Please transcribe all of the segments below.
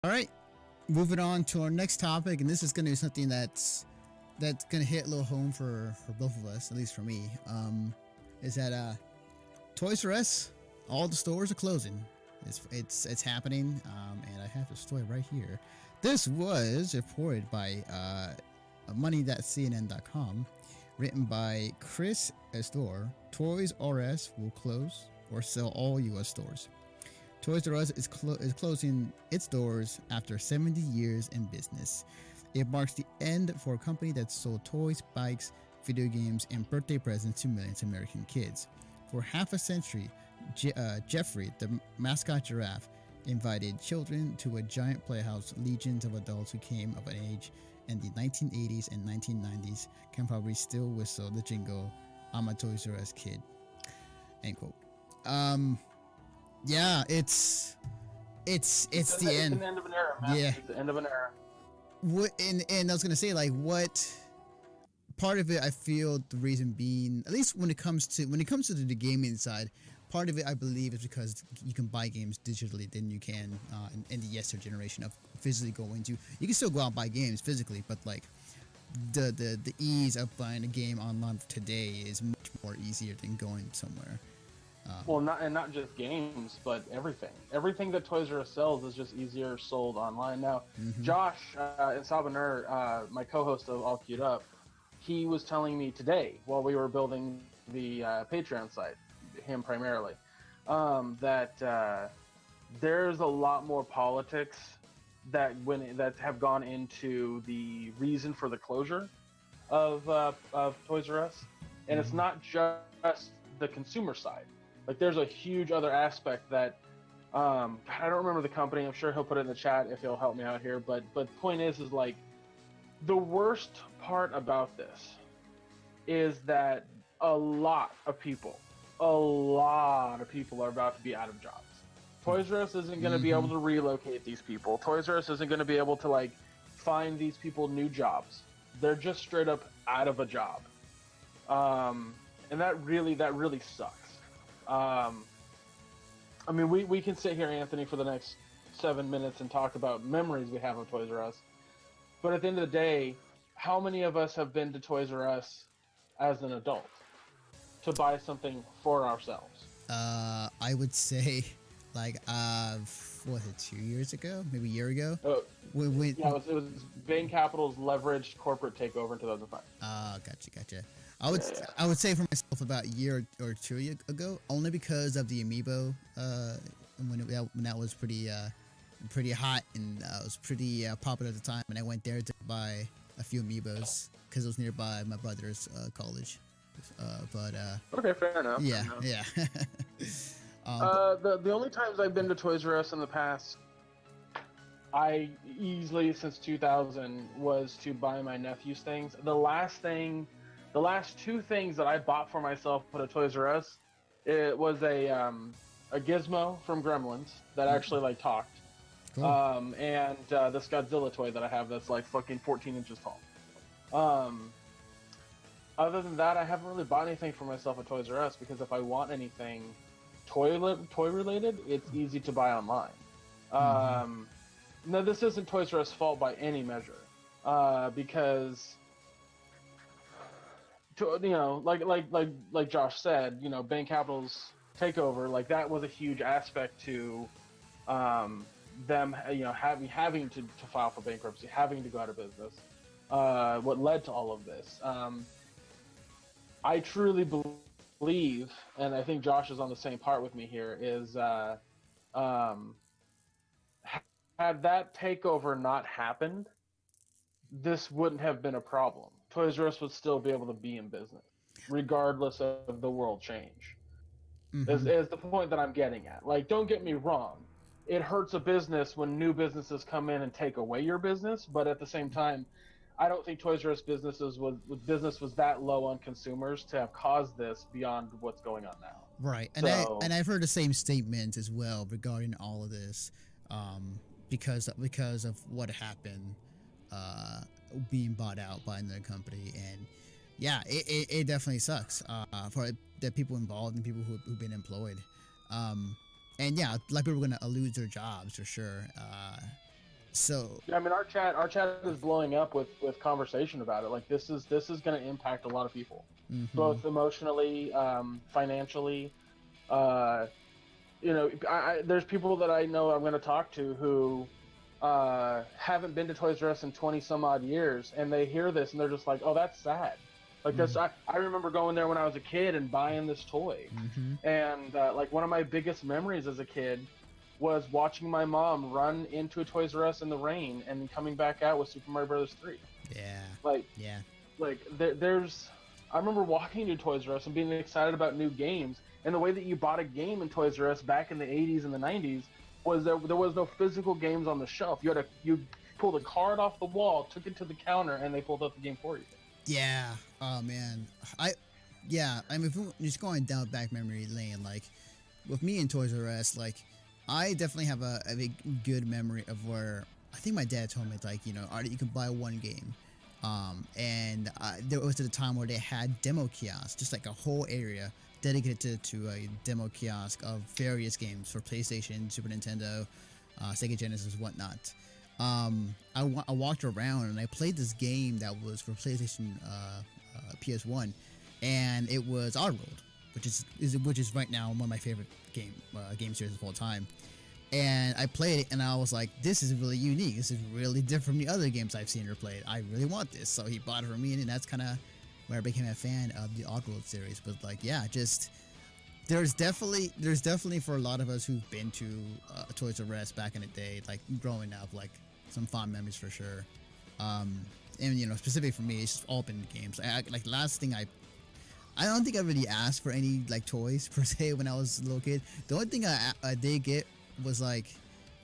All right, moving on to our next topic, and this is going to be something that's going to hit a little home for both of us, at least for me. Is that Toys R Us, all the stores are closing. It's happening, and I have the story right here. This was reported by money.cnn.com, written by Chris Estor. Toys R Us will close or sell all U.S. stores. Toys R Us is closing its doors after 70 years in business. It marks the end for a company that sold toys, bikes, video games, and birthday presents to millions of American kids. For half a century, Jeffrey, the mascot giraffe, invited children to a giant playhouse. Legions of adults who came of age in the 1980s and 1990s can probably still whistle the jingle, "I'm a Toys R Us kid." End quote. Yeah, it's the end. It's the end of an era, man. Yeah. It's the end of an era. And I was gonna say, like, what part of it I feel the reason being, at least when it comes to the gaming side, part of it I believe is because you can buy games digitally than you can in the yesterday generation of physically going to. You can still go out and buy games physically, but like the ease of buying a game online today is much more easier than going somewhere. Well, not just games, but everything. Everything that Toys R Us sells is just easier sold online now. Josh and Sabanur, my co-host of All Queued Up, he was telling me today while we were building the Patreon site, him primarily, that there's a lot more politics that have gone into the reason for the closure of Toys R Us, and it's not just the consumer side. Like, there's a huge other aspect that I don't remember the company. I'm sure he'll put it in the chat if he'll help me out here. But point is like, the worst part about this is that a lot of people are about to be out of jobs. Toys R Us isn't going to be able to relocate these people. Toys R Us isn't going to be able to like find these people new jobs. They're just straight up out of a job, and that really sucks. I mean, we can sit here, Anthony, for the next 7 minutes and talk about memories we have of Toys R Us. But at the end of the day, how many of us have been to Toys R Us as an adult to buy something for ourselves? I would say, like, what was it, 2 years ago? Maybe a year ago? Yeah, it was Bain Capital's leveraged corporate takeover in 2005. Gotcha. I would say for myself about a year or two ago, only because of the Amiibo, when that was pretty hot and was pretty popular at the time, and I went there to buy a few Amiibos because it was nearby my brother's college. Okay, fair enough. Yeah, fair enough. yeah. The only times I've been to Toys R Us in the past, I easily since 2000 was to buy my nephew's things. The last two things that I bought for myself at a Toys R Us, it was a Gizmo from Gremlins that actually like talked, Cool. and this Godzilla toy that I have that's like fucking 14 inches tall. Other than that, I haven't really bought anything for myself at Toys R Us because if I want anything toy related, it's easy to buy online. No, this isn't Toys R Us' fault by any measure, because like Josh said, Bain Capital's takeover, like that was a huge aspect to them, having to file for bankruptcy, having to go out of business. What led to all of this? I truly believe, and I think Josh is on the same part with me here, is had that takeover not happened, this wouldn't have been a problem. Toys R Us would still be able to be in business, regardless of the world change. Is the point that I'm getting at. Like, don't get me wrong. It hurts a business when new businesses come in and take away your business, but at the same time, I don't think Toys R Us business was that low on consumers to have caused this beyond what's going on now. Right, and I've heard the same statement as well regarding all of this, because of what happened, being bought out by another company, and yeah, it definitely sucks for the people involved and people who've been employed, and yeah, like people are gonna lose their jobs for sure. So Yeah, I mean, our chat is blowing up with conversation about it. Like this is going to impact a lot of people, both emotionally, financially. Uh, there's people that I know I'm going to talk to who haven't been to Toys R Us in 20 some odd years, and they hear this and they're just like, oh, that's sad. Like this, I remember going there when I was a kid and buying this toy, and like one of my biggest memories as a kid was watching my mom run into a Toys R Us in the rain and coming back out with Super Mario Brothers 3. yeah, Like, yeah, there's, I remember walking to Toys R Us and being excited about new games, and the way that you bought a game in Toys R Us back in the 80s and the 90s was there was no physical games on the shelf. You pulled a card off the wall, took it to the counter, and they pulled up the game for you. yeah. Oh man, I mean, if we're just going down back memory lane, like with me and Toys R Us, like I definitely have a good memory of where I think my dad told me like, Artie, you can buy one game. And there was at a time where they had demo kiosks, just like a whole area dedicated to a demo kiosk of various games for PlayStation, Super Nintendo, Sega Genesis, whatnot. I walked around and I played this game that was for PlayStation PS1, and it was Oddworld, which is right now one of my favorite game series of all time. And I played it, and I was like, "This is really unique. This is really different from the other games I've seen or played. I really want this." So he bought it for me, and that's kind of where I became a fan of the Oddworld series. But like, yeah, just there's definitely for a lot of us who've been to Toys R Us back in the day, like growing up, like some fond memories for sure. And specifically for me, it's just all been games. Like last thing I don't think I really asked for any like toys per se when I was a little kid. The only thing I did get was like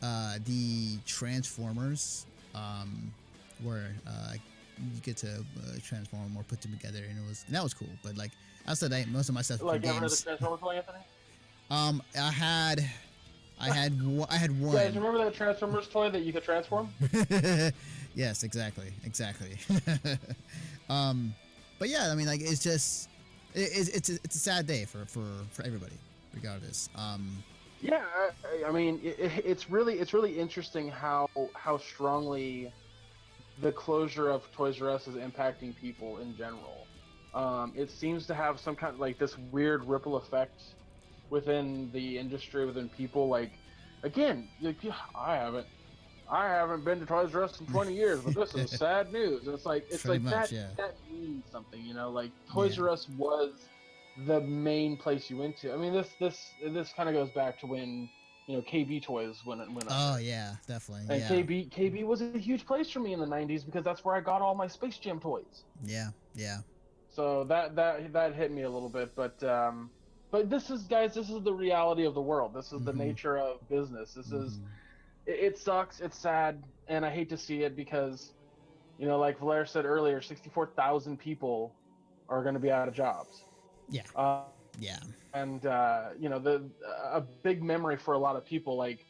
the Transformers, where you get to transform or put them together, and that was cool. But like outside that, most of my stuff like games. Like the Transformers toy, Anthony? I had one. Guys, remember that Transformers toy that you could transform? Yes, exactly. But yeah, I mean, like it's just it's a sad day for everybody, regardless. Yeah, I mean, it's really interesting how strongly the closure of Toys R Us is impacting people in general. It seems to have some kind of like this weird ripple effect within the industry, within people. Like, again, I haven't been to Toys R Us in 20 years, but this is sad news. It's like much, that means something, Like Toys R Us was the main place you went to. I mean, this kind of goes back to when KB Toys went up. Oh yeah, definitely. And yeah. KB was a huge place for me in the 90s because that's where I got all my Space Jam toys. Yeah. So that hit me a little bit, but this is the reality of the world. This is the nature of business. This is it sucks, it's sad, and I hate to see it because like Valer said earlier, 64,000 people are going to be out of jobs. Yeah. And a big memory for a lot of people, like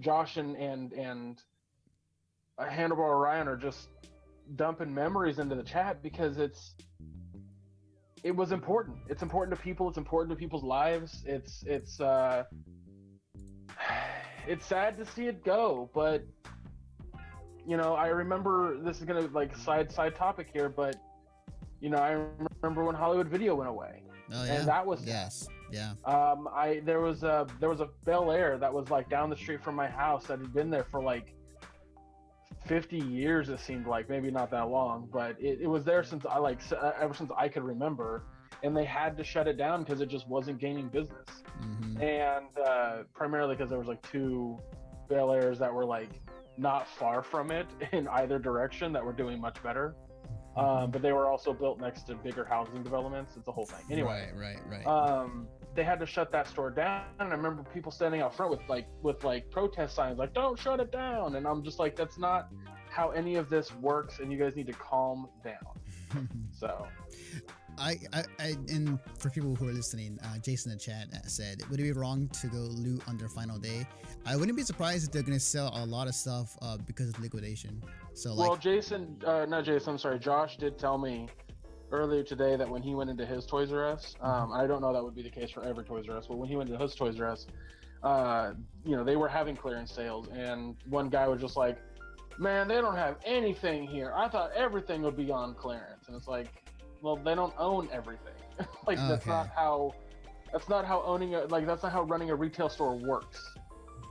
Josh and Hannibal Orion are just dumping memories into the chat because it was important. It's important to people. It's important to people's lives. It's sad to see it go, but I remember, this is gonna like side topic here, but I remember when Hollywood Video went away. Oh, yeah. And that was yes, yeah. There was a Bel Air that was like down the street from my house that had been there for like 50 years. It seemed like, maybe not that long, but it was there since ever since I could remember, and they had to shut it down because it just wasn't gaining business. And primarily because there was like two Bel Airs that were like not far from it in either direction that were doing much better. But they were also built next to bigger housing developments. It's a whole thing. Anyway, right. They had to shut that store down, and I remember people standing out front with protest signs like "Don't shut it down," and I'm just like, that's not how any of this works, and you guys need to calm down. So, and for people who are listening, Jason in the chat said, would it be wrong to go loot on their final day? I wouldn't be surprised if they're going to sell a lot of stuff because of liquidation. So well, I'm sorry, Josh did tell me earlier today that when he went into his Toys R Us, I don't know that would be the case for every Toys R Us, but when he went into his Toys R Us, they were having clearance sales, and one guy was just like, man, they don't have anything here. I thought everything would be on clearance. And it's like, well, they don't own everything. Like, that's not how that's not how running a retail store works.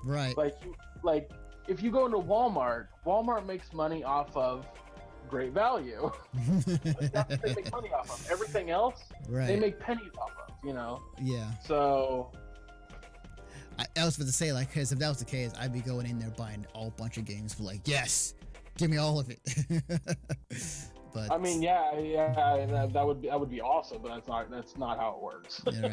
Right. Like if you go into Walmart makes money off of great value. Like, that's what they make money off of. Everything else, right, they make pennies off of, Yeah. So I was about to say, like, because if that was the case, I'd be going in there buying a whole bunch of games for, like, yes, give me all of it. But I mean, yeah, that would be awesome, but that's not how it works. Yeah, right.